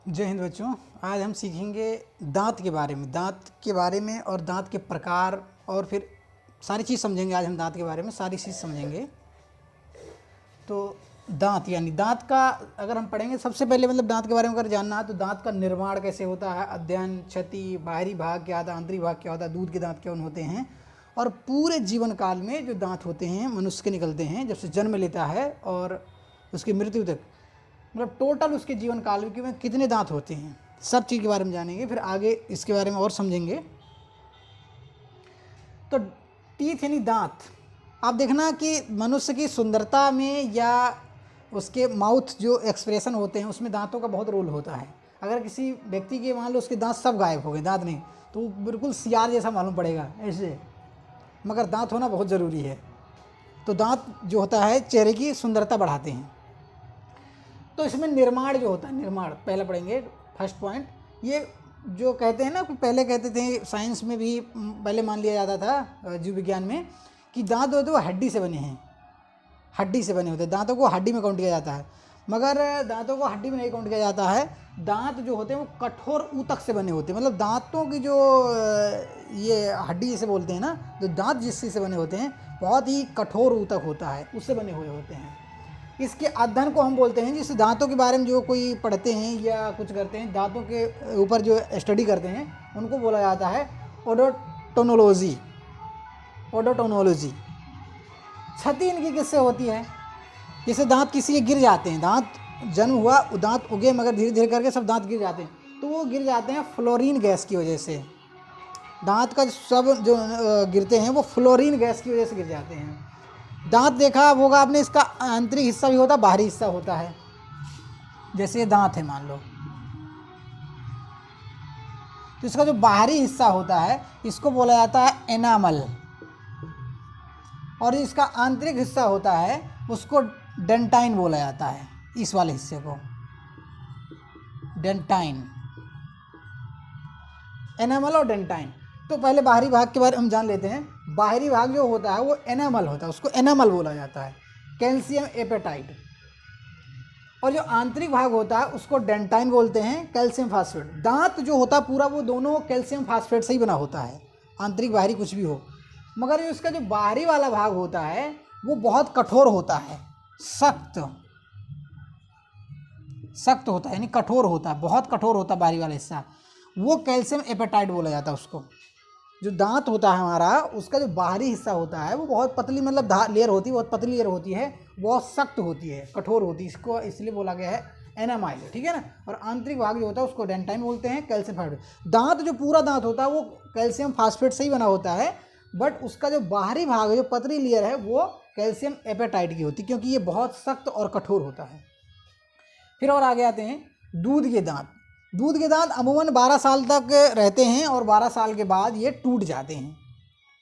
जय हिंद बच्चों। आज हम सीखेंगे दांत के बारे में, और दांत के प्रकार, और फिर सारी चीज़ समझेंगे। आज हम दांत के बारे में सारी चीज़ समझेंगे। तो दांत यानी दांत का अगर हम पढ़ेंगे, सबसे पहले मतलब दांत के बारे में अगर जानना है तो दांत का निर्माण कैसे होता है, अध्ययन, क्षति, बाहरी भाग क्या होता है, आंतरिक भाग क्या होता है, दूध के दांत कौन होते हैं, और पूरे जीवन काल में जो दांत होते हैं मनुष्य के निकलते हैं जब से जन्म लेता है और उसकी मृत्यु तक, मतलब टोटल उसके जीवन काल में कितने दांत होते हैं, सब चीज़ के बारे में जानेंगे। फिर आगे इसके बारे में और समझेंगे। तो टीथ यानी दांत, आप देखना कि मनुष्य की सुंदरता में या उसके माउथ जो एक्सप्रेशन होते हैं उसमें दांतों का बहुत रोल होता है। अगर किसी व्यक्ति के मान लो उसके दांत सब गायब हो गए, दांत नहीं, तो वो बिल्कुल सियार जैसा मालूम पड़ेगा ऐसे, मगर दांत होना बहुत ज़रूरी है। तो दांत जो होता है चेहरे की सुंदरता बढ़ाते हैं। तो इसमें निर्माण जो होता है, निर्माण पहले पढ़ेंगे, फर्स्ट पॉइंट। ये जो कहते हैं ना, पहले कहते थे, साइंस में भी पहले मान लिया जाता था, जीव विज्ञान में, कि दांत होते वो हड्डी से बने हैं, हड्डी से बने होते हैं। दांतों को हड्डी में काउंट किया जाता है, मगर दांतों को हड्डी में नहीं काउंट किया जाता है। दांत जो होते हैं वो कठोर ऊतक से बने होते हैं, मतलब दांतों की जो ये हड्डी जिसे बोलते हैं ना, जो दांत जिस चीज़ से बने होते हैं बहुत ही कठोर ऊतक होता है, उससे बने हुए होते हैं। इसके अध्ययन को हम बोलते हैं, जिस दांतों के बारे में जो कोई पढ़ते हैं या कुछ करते हैं, दांतों के ऊपर जो स्टडी करते हैं उनको बोला जाता है ओडोंटोलॉजी। ओडोंटोलॉजी। क्षति इनकी किससे होती है? जैसे दांत किसी के गिर जाते हैं, दांत जन्म हुआ, दांत उगे, मगर धीरे धीरे करके सब दांत गिर जाते हैं, तो वो गिर जाते हैं फ्लोरीन गैस की वजह से। दांत का सब जो गिरते हैं वो फ्लोरीन गैस की वजह से गिर जाते हैं। दांत देखा होगा आपने, इसका आंतरिक हिस्सा भी होता है, बाहरी हिस्सा होता है। जैसे ये दांत है मान लो, तो इसका जो बाहरी हिस्सा होता है इसको बोला जाता है एनामल, और इसका आंतरिक हिस्सा होता है उसको डेंटाइन बोला जाता है। इस वाले हिस्से को डेंटाइन, एनामल और डेंटाइन। तो पहले बाहरी भाग के बारे में हम जान लेते हैं। बाहरी भाग जो होता है वो एनामल होता है, उसको एनामल बोला जाता है, कैल्शियम एपेटाइट। और जो आंतरिक भाग होता है उसको डेंटाइन बोलते हैं, कैल्शियम फास्फेट। दांत जो होता है पूरा वो दोनों कैल्शियम फास्फेट से ही बना होता है, आंतरिक बाहरी कुछ भी हो। मगर उसका जो बाहरी वाला भाग होता है वो बहुत कठोर होता है, सख्त होता है, यानी कठोर होता है, बहुत कठोर होता है बाहरी वाला हिस्सा, वो कैल्शियम एपेटाइट बोला जाता है उसको। जो दांत होता है हमारा, उसका जो बाहरी हिस्सा होता है वो बहुत पतली, मतलब लेयर होती है, बहुत पतली लेयर होती है, बहुत सख्त होती है, कठोर होती है, इसको इसलिए बोला गया है एनामाइल, ठीक है ना। और आंतरिक भाग जो होता है उसको डेंटाइन बोलते हैं, कैल्शियम फास्फेट। दांत जो पूरा दांत होता है वो कैल्शियम फास्फेट से ही बना होता है, बट उसका जो बाहरी भाग है, जो पतली लेयर है, वो कैल्शियम एपेटाइट की होती है, क्योंकि ये बहुत सख्त और कठोर होता है। फिर और आगे आते हैं दूध के दांत। दूध के दांत अमूमन 12 साल तक रहते हैं और 12 साल के बाद ये टूट जाते हैं।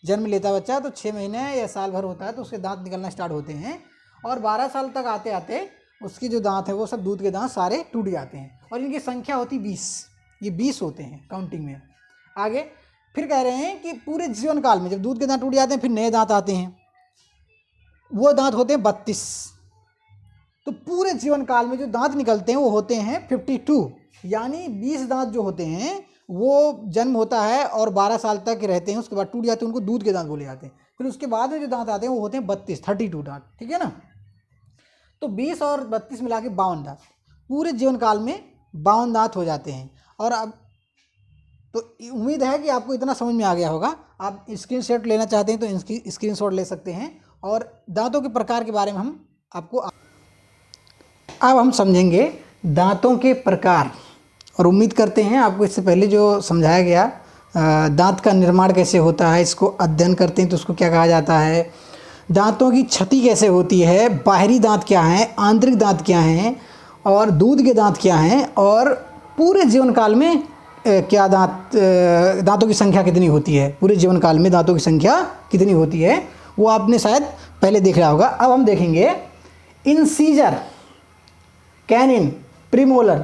जन्म लेता बच्चा तो 6 महीने या साल भर होता है तो उसके दांत निकलना स्टार्ट होते हैं, और 12 साल तक आते आते उसके जो दांत है वो सब, दूध के दांत सारे टूट जाते हैं, और इनकी संख्या होती 20। ये 20 होते हैं काउंटिंग में। आगे फिर कह रहे हैं कि पूरे जीवन काल में जब दूध के दांत टूट जाते हैं फिर नए दांत आते हैं, वो दांत होते हैं 32। तो पूरे जीवन काल में जो दांत निकलते हैं वो होते हैं 52, यानी 20 दांत जो होते हैं वो जन्म होता है और 12 साल तक रहते हैं, उसके बाद टूट जाते हैं, उनको दूध के दांत बोले जाते हैं। फिर उसके बाद में जो दांत आते हैं वो होते हैं 32 दांत, ठीक है ना। तो 20 और 32 मिला के 52 दांत, पूरे जीवन काल में 52 दांत हो जाते हैं। और अब तो उम्मीद है कि आपको इतना समझ में आ गया होगा। आप स्क्रीनशॉट लेना चाहते हैं तो स्क्रीनशॉट ले सकते हैं। और दांतों के प्रकार के बारे में हम आपको अब हम समझेंगे दांतों के प्रकार, और उम्मीद करते हैं आपको इससे पहले जो समझाया गया, दांत का निर्माण कैसे होता है, इसको अध्ययन करते हैं तो उसको क्या कहा जाता है, दांतों की क्षति कैसे होती है, बाहरी दांत क्या हैं, आंतरिक दांत क्या हैं, और दूध के दांत क्या हैं, और पूरे जीवन काल में क्या दांतों की संख्या कितनी होती है, पूरे जीवन काल में दांतों की संख्या कितनी होती है, वो आपने शायद पहले देख रहा होगा। अब हम देखेंगे इंसीजर, कैनिन, प्रीमोलर,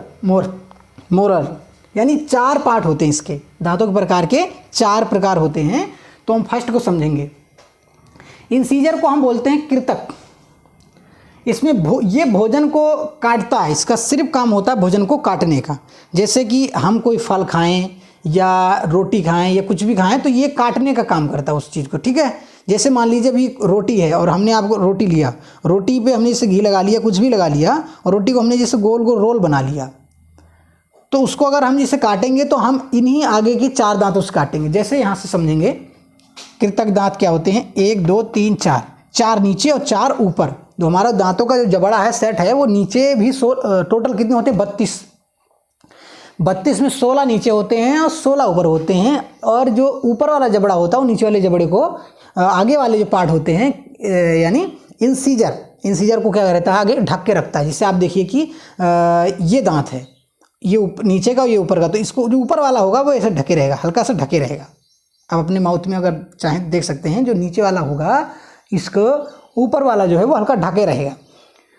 मोरल, यानी 4 पार्ट होते हैं इसके। दांतों के प्रकार के 4 प्रकार होते हैं। तो हम फर्स्ट को समझेंगे। इंसीजर को हम बोलते हैं कृतक। इसमें ये भोजन को काटता है, इसका सिर्फ काम होता है भोजन को काटने का। जैसे कि हम कोई फल खाएं या रोटी खाएं या कुछ भी खाएं तो ये काटने का काम करता है उस चीज़ को, ठीक है। जैसे मान लीजिए अभी रोटी है और हमने आपको रोटी लिया, रोटी पे हमने जैसे घी लगा लिया, कुछ भी लगा लिया, और रोटी को हमने जैसे गोल गोल रोल बना लिया, तो उसको अगर हम जैसे काटेंगे तो हम इन्हीं आगे की 4 दांतों से काटेंगे। जैसे यहाँ से समझेंगे कृतक दांत क्या होते हैं, 1 2 3 4, 4 नीचे और 4 ऊपर। जो हमारा दांतों का जो जबड़ा है सेट है वो नीचे भी टोटल कितने होते हैं 32 में 16 नीचे होते हैं और 16 ऊपर होते हैं। और जो ऊपर वाला जबड़ा होता है वो नीचे वाले जबड़े को आगे वाले जो पार्ट होते हैं यानी इंसीजर को क्या रहता है आगे ढक के रखता है। जिससे आप देखिए कि ये दांत है, ये नीचे का ये ऊपर का, तो इसको जो ऊपर वाला होगा वो ऐसे ढके रहेगा, हल्का सा ढके रहेगा। आप अपने माउथ में अगर चाहें देख सकते हैं, जो नीचे वाला होगा इसको ऊपर वाला जो है वो हल्का ढके रहेगा।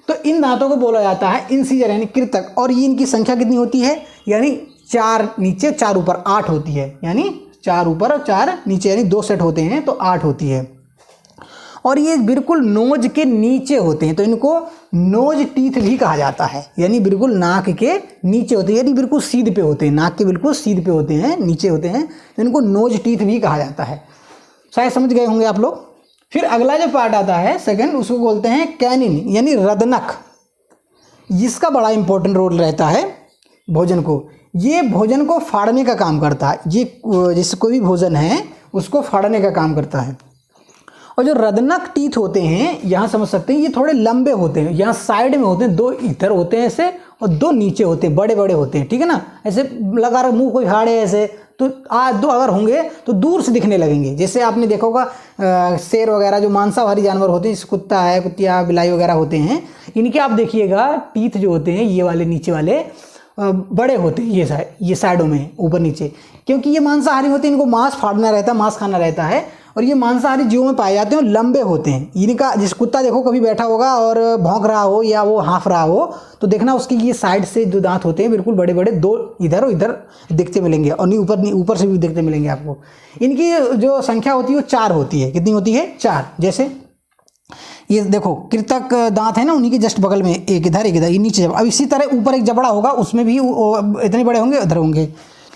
तो इन दांतों को बोला जाता है इंसीजर यानी कृतक। और ये इनकी संख्या कितनी होती है, यानी 4 नीचे 4 ऊपर 8 होती है, यानी 4 ऊपर और 4 नीचे, यानी 2 सेट होते हैं तो 8 होती है। और ये बिल्कुल नोज के नीचे होते हैं तो इनको नोज टीथ भी कहा जाता है, यानी बिल्कुल नाक के नीचे होते हैं, यानी बिल्कुल सीध पे होते हैं, नाक के बिल्कुल सीध पे होते हैं, नीचे होते हैं, तो इनको नोज टीथ भी कहा जाता है। शायद समझ गए होंगे आप लोग। फिर अगला जो पार्ट आता है सेकंड, उसको बोलते हैं कैनिन यानी रदनक। इसका बड़ा इंपॉर्टेंट रोल रहता है भोजन को, ये भोजन को फाड़ने का काम करता है। ये जैसे कोई भी भोजन है उसको फाड़ने का काम करता है। और जो रदनक टीथ होते हैं यहाँ समझ सकते हैं, ये थोड़े लंबे होते हैं, यहाँ साइड में होते हैं, 2 इधर होते हैं ऐसे और 2 नीचे होते हैं, बड़े बड़े होते हैं, ठीक है ना। ऐसे लगा रहा मुँह कोई फाड़े ऐसे, तो 2 अगर होंगे तो दूर से दिखने लगेंगे। जैसे आपने देखा होगा शेर वगैरह जो मांसाहारी जानवर होते हैं, जैसे कुत्ता है, कुतिया, बिलाई वगैरह होते हैं, इनके आप देखिएगा टीथ जो होते हैं ये वाले नीचे वाले बड़े होते हैं, ये साइडों में ऊपर नीचे, क्योंकि ये मांसाहारी होते हैं, इनको मांस फाड़ना रहता है, मांस खाना रहता है। और ये मांसाहारी जीवों में पाए जाते हैं और लंबे होते हैं। इनका जिस कुत्ता देखो कभी बैठा होगा और भौंक रहा हो या वो हाँफ रहा हो तो देखना उसकी ये साइड से जो दांत होते हैं बिल्कुल बड़े बड़े, 2 इधर और इधर दिखते मिलेंगे, और ऊपर से भी दिखते मिलेंगे आपको। इनकी जो संख्या होती है वो 4 होती है। कितनी होती है? 4। जैसे ये देखो कृतक दांत है ना, उन्हीं के जस्ट बगल में एक इधर ये नीचे। अब इसी तरह ऊपर एक जबड़ा होगा, उसमें भी इतने बड़े होंगे, इधर होंगे,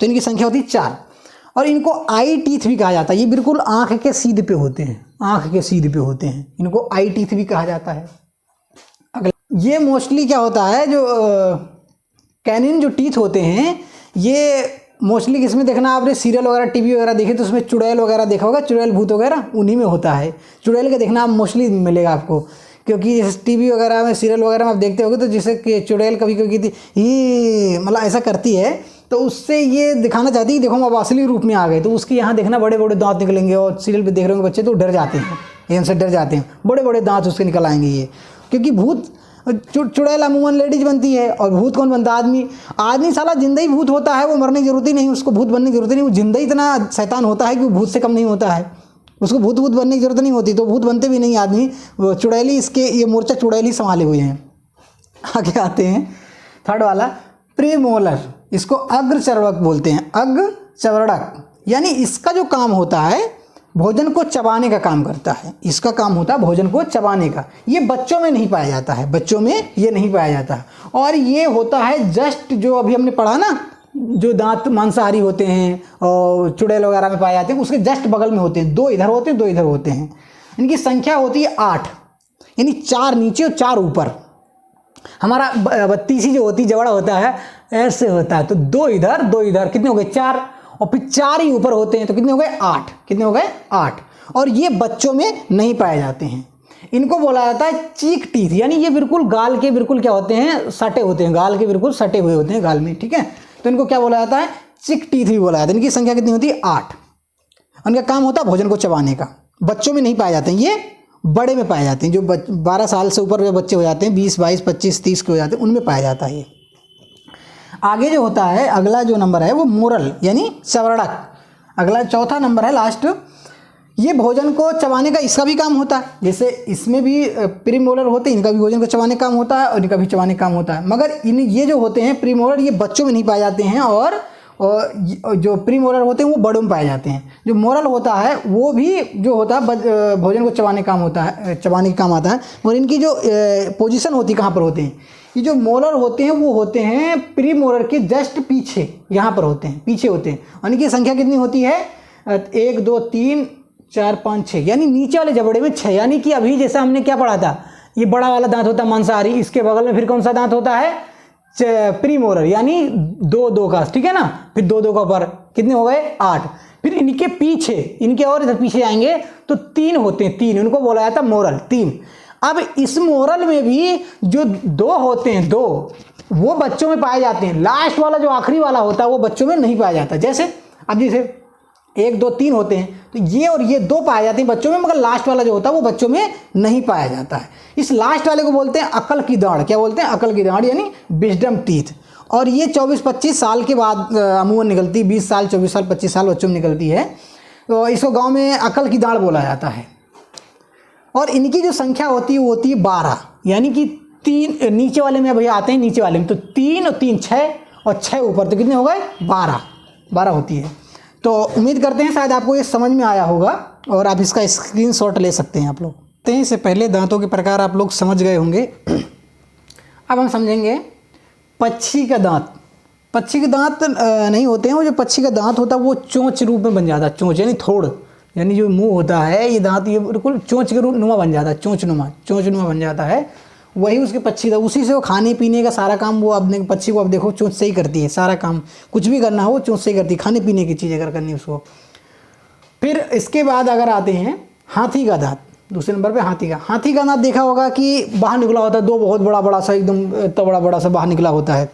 तो इनकी संख्या होती है 4। और इनको आई टीथ भी कहा जाता है, ये बिल्कुल आँख के सीध पे होते हैं, आँख के सीध पे होते हैं, इनको आई टीथ भी कहा जाता है। अगला ये मोस्टली क्या होता है, जो कैनिन जो टीथ होते हैं ये मोस्टली किसमें देखना, आपने सीरियल वगैरह टीवी वगैरह देखे तो उसमें चुड़ैल वगैरह देखा होगा, चुड़ैल भूत वगैरह उन्हीं में होता है। चुड़ैल का देखना आप मोस्टली मिलेगा आपको, क्योंकि टीवी वगैरह में सीरियल वगैरह में आप देखते होगे तो जैसे कि चुड़ैल कभी कभी ये मतलब ऐसा करती है, तो उससे ये दिखाना चाहती है देखो हम अब असली रूप में आ गए। तो उसके यहाँ देखना बड़े बड़े दांत निकलेंगे, और सीरियल पे देख रहे होंगे बच्चे तो डर जाते हैं, इनसे डर जाते हैं, बड़े बड़े दांत उसके निकल आएंगे ये। क्योंकि भूत चुड़ैल अमूमन लेडीज बनती है और भूत कौन बनता है? आदमी साला जिंदा ही भूत होता है, वो मरने की जरूरत ही नहीं, उसको भूत बनने की जरूरत नहीं, वो जिंदा ही इतना शैतान होता है कि वो भूत से कम नहीं होता है, उसको भूत बनने की जरूरत नहीं होती, तो भूत बनते भी नहीं आदमी। चुड़ैली इसके ये मोर्चा चुड़ैली संभाले हुए हैं। आगे आते हैं थर्ड वाला प्रीमोलर, इसको अग्रचर्वक बोलते हैं, अग्रचर्वक, यानी इसका जो काम होता है भोजन को चबाने का काम करता है, इसका काम होता है भोजन को चबाने का। ये बच्चों में नहीं पाया जाता है, बच्चों में ये नहीं पाया जाता, और ये होता है जस्ट जो अभी हमने पढ़ा ना, जो दांत मांसाहारी होते हैं और चुड़ैल वगैरह में पाए जाते हैं उसके जस्ट बगल में होते हैं, 2 इधर होते हैं 2 इधर होते हैं। इनकी संख्या होती है 8, यानी 4 नीचे और 4 ऊपर। हमारा 32 जो होती जबड़ा होता है ऐसे होता है, तो 2 इधर 2 इधर, कितने हो गए 4, और फिर 4 ही ऊपर होते हैं, तो कितने हो गए 8, कितने हो गए 8। और ये बच्चों में नहीं पाए जाते हैं। इनको बोला जाता है चीक टीथ, यानी ये बिल्कुल गाल के बिल्कुल क्या होते हैं, सटे होते हैं, गाल के बिल्कुल सटे हुए होते हैं गाल में, ठीक है। तो इनको क्या बोला जाता है? चिक टीथ भी बोला जाता है। इनकी संख्या कितनी होती है? 8। उनका काम होता है भोजन को चबाने का। बच्चों में नहीं पाए जाते हैं, ये बड़े में पाए जाते हैं, जो 12 साल से ऊपर जो बच्चे हो जाते हैं, 20, 22, 25, 30 के हो जाते हैं, उनमें पाया जाता है ये। आगे जो होता है अगला जो नंबर है वो मोरल यानी चवड़क। अगला चौथा नंबर है लास्ट, ये भोजन को चबाने का इसका भी काम होता है। जैसे इसमें भी प्रीमोलर होते हैं, इनका भी भोजन को चबाने का काम होता है और इनका भी चबाने का काम होता है। मगर ये जो होते हैं प्रीमोलर, ये बच्चों में नहीं पाए जाते हैं और और जो प्री मोलर होते हैं वो बड़ों में पाए जाते हैं। जो मोरल होता है वो भी जो होता है भोजन को चबाने काम होता है, चबाने के काम आता है। और इनकी जो पोजीशन होती है कहाँ पर होते हैं, ये जो मोलर होते हैं वो होते हैं प्री मोलर के जस्ट पीछे, यहाँ पर होते हैं, पीछे होते हैं। और इनकी संख्या कितनी होती है 1 2 3 4 5 6, यानी नीचे वाले जबड़े में 6। यानी कि अभी जैसा हमने क्या पढ़ा था, ये बड़ा वाला दांत होता है मांसाहारी, इसके बगल में फिर कौन सा दांत होता है प्री मोलर, यानी 2 2 का, ठीक है ना। फिर 2 2 का ऊपर कितने हो गए 8। फिर इनके पीछे, इनके और इधर पीछे आएंगे तो 3 होते हैं, 3, उनको बोला जाता है मोरल 3। अब इस मोरल में भी जो 2 होते हैं, 2 वो बच्चों में पाए जाते हैं। लास्ट वाला जो आखिरी वाला होता है वो बच्चों में नहीं पाया जाता। जैसे अब जैसे 1 2 3 होते हैं तो ये और ये 2 पाए जाते हैं बच्चों में, मगर लास्ट वाला जो होता है वो बच्चों में नहीं पाया जाता है। इस लास्ट वाले को बोलते हैं अकल की दाढ़। क्या बोलते हैं? अकल की दाढ़, यानी विजडम टीथ। और ये 24-25 साल के बाद अमूमन निकलती है, 20 साल 24 साल 25 साल बच्चों में निकलती है। तो इसको गाँव में अकल की दाढ़ बोला जाता है। और इनकी जो संख्या होती है वो होती है 12, यानी कि 3 नीचे वाले में भैया आते हैं, नीचे वाले में तो 3 और 3 6 और 6 ऊपर, तो कितने हो गए 12 होती है। तो उम्मीद करते हैं शायद आपको ये समझ में आया होगा और आप इसका स्क्रीनशॉट ले सकते हैं आप लोग। तो इससे पहले दांतों के प्रकार आप लोग समझ गए होंगे। अब हम समझेंगे पक्षी का दांत। पक्षी के दांत नहीं होते हैं, वो जो पक्षी का दांत होता है वो चोंच रूप में बन जाता है। चोंच यानी थोड़, यानी जो मुंह होता है ये दांत ये बिल्कुल चोंच के रूप नुमा बन जाता है, चोंच नुमा बन जाता है। वही उसके पक्षी था, उसी से वो खाने पीने का सारा काम वो अपने पक्षी को अब देखो चोंच से ही करती है। सारा काम कुछ भी करना हो वो चोंच से ही करती है, खाने पीने की चीज़ अगर करनी है उसको। फिर इसके बाद अगर आते हैं हाथी का दांत, दूसरे नंबर पे हाथी का दांत देखा होगा कि बाहर निकला होता है, 2 बहुत बड़ा सा एकदम इतना बड़ा सा बाहर निकला होता है।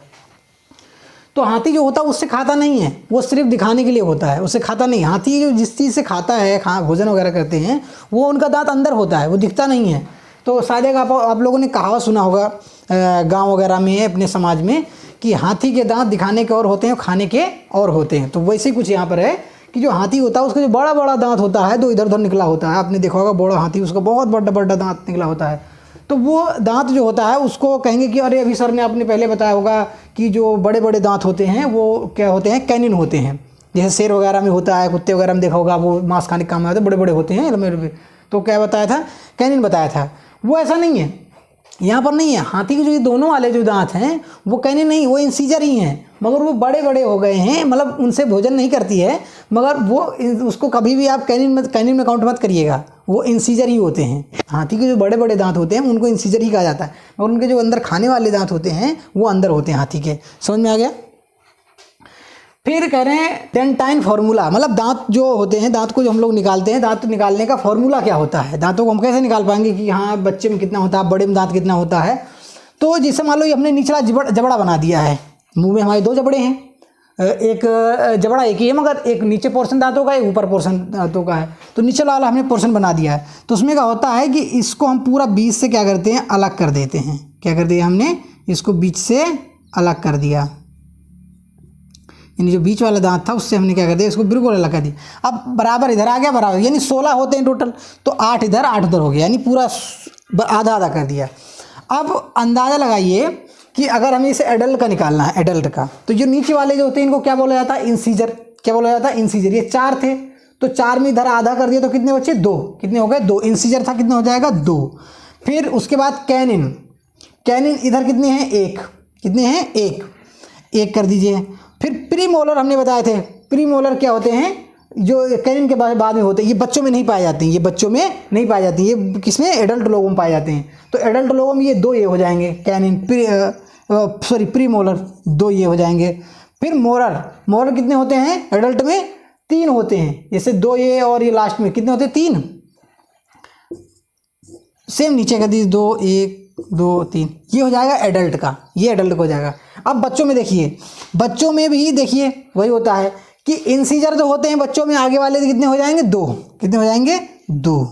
तो हाथी जो होता है उससे खाता नहीं है, वो सिर्फ दिखाने के लिए होता है, उससे खाता नहीं। हाथी जो जिस चीज़ से खाता है, भोजन वगैरह करते हैं, वो उनका दांत अंदर होता है, वो दिखता नहीं है। तो शायद आप लोगों ने कहावत सुना होगा गांव वगैरह में, अपने समाज में, कि हाथी के दांत दिखाने के और होते हैं, खाने के और होते हैं। तो वैसे ही कुछ यहाँ पर है कि जो हाथी होता है उसका जो बड़ा दांत होता है, 2 इधर उधर निकला होता है। आपने देखा होगा बड़ा हाथी, उसका बहुत बड़ा दांत निकला होता है। तो वो दांत जो होता है उसको कहेंगे कि अरे अभी सर ने आपने पहले बताया होगा कि जो बड़े दांत होते हैं वो क्या होते हैं, कैनिन होते हैं। जैसे शेर वगैरह में होता है, कुत्ते वगैरह में देखा होगा, वो मांस खाने के काम में आते हैं, बड़े होते हैं लंबे। तो क्या बताया था, कैनिन बताया था। वो ऐसा नहीं है, यहाँ पर नहीं है। हाथी के जो ये दोनों वाले जो दांत हैं वो कैनिन नहीं, वो इंसीजर ही हैं, मगर वो बड़े हो गए हैं, मतलब उनसे भोजन नहीं करती है। मगर वो उसको कभी भी आप कैनिन में काउंट मत करिएगा, वो इंसीजर ही होते हैं। हाथी के जो बड़े दांत होते हैं उनको इंसीजर ही कहा जाता है, और उनके जो अंदर खाने वाले दांत होते हैं वो अंदर होते हैं हाथी के। समझ में आ गया? फिर कह रहे हैं डेंटाइन फार्मूला, मतलब दांत जो होते हैं, दांत को जो हम लोग निकालते हैं, दांत निकालने का फार्मूला क्या होता है। दांतों को हम कैसे निकाल पाएंगे कि हाँ बच्चे में कितना होता है, बड़े में दांत कितना होता है। तो जैसे मान लो ये हमने निचला जबड़ा बना दिया है, मुंह में हमारे 2 जबड़े हैं, एक जबड़ा एक ही है, मगर एक नीचे पोर्शन दांतों का, एक ऊपर पोर्शन दांतों का है। तो नीचे वाला हमने पोर्शन बना दिया है। तो उसमें क्या होता है कि इसको हम पूरा बीच से क्या करते हैं, अलग कर देते हैं। क्या कर दिया हमने, इसको बीच से अलग कर दिया, यानी जो बीच वाला दांत था उससे हमने क्या कर दिया, इसको बिल्कुल अलग कर दिया। अब बराबर इधर आ गया, बराबर, यानी 16 होते हैं टोटल, तो 8 इधर 8 उधर हो गया, यानी पूरा आधा कर दिया। अब अंदाज़ा लगाइए कि अगर हमें इसे एडल्ट का निकालना है, एडल्ट का, तो जो नीचे वाले जो होते हैं इनको क्या बोला जाता है, इंसीजर। क्या बोला जाता है, इंसीजर। ये 4 थे, तो 4 में इधर आधा कर दिया तो कितने बचे, 2। कितने हो गए, 2। इंसीजर था, कितना हो जाएगा, 2। फिर उसके बाद कैनिन इधर कितने हैं, 1। कितने हैं, 1 कर दीजिए। फिर प्री मोलर हमने बताए थे, प्री मोलर क्या होते हैं, जो कैनिन के बाद में होते हैं। ये बच्चों में नहीं पाए जाते हैं, ये किसमें, एडल्ट लोगों में पाए जाते हैं। तो एडल्ट लोगों में ये 2 ये हो जाएंगे, कैनिन प्री मोलर 2 ये हो जाएंगे। फिर मोलर कितने होते हैं एडल्ट में, 3 होते हैं। जैसे 2 ये और ये लास्ट में कितने होते हैं, 3। सेम नीचे कर दीजिए, 2 1 2 3, ये हो जाएगा एडल्ट का, ये एडल्ट को हो जाएगा। अब बच्चों में देखिए, बच्चों में भी देखिए वही होता है कि इंसीजर जो होते हैं बच्चों में, आगे वाले कितने हो जाएंगे, 2। कितने हो जाएंगे, 2।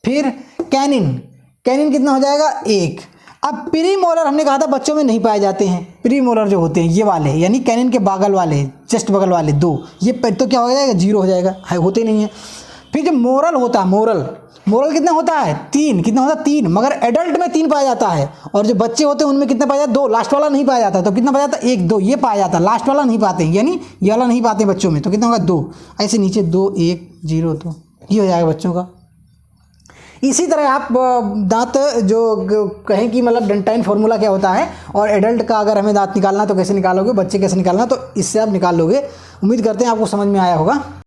फिर कैनिन कितना हो जाएगा, 1। अब प्री मोलर हमने कहा था बच्चों में नहीं पाए जाते हैं। प्री मोलर जो होते हैं ये वाले, यानी कैनिन के बगल वाले, जस्ट बगल वाले 2, ये तो क्या हो जाएगा, 0 हो जाएगा, होते नहीं है। फिर जो मोरल होता है, मोरल कितना होता है 3, कितना होता है 3, मगर एडल्ट में 3 पाया जाता है, और जो बच्चे होते हैं उनमें कितना पाया जाता है 2, लास्ट वाला नहीं पाया जाता, तो कितना पाया जाता है 1 2, ये पाया जाता है, लास्ट वाला नहीं पाते, यानी ये वाला नहीं पाते बच्चों में, तो कितना होगा 2, ऐसे नीचे 2 1 0 2, ये हो जाएगा बच्चों का। इसी तरह आप दांत जो कहें कि मतलब डेंटाइन फार्मूला क्या होता है, और एडल्ट का अगर हमें दांत निकालना तो कैसे निकालोगे, बच्चे कैसे निकालना, तो इससे आप निकाल लोगे। उम्मीद करते हैं आपको समझ में आया होगा।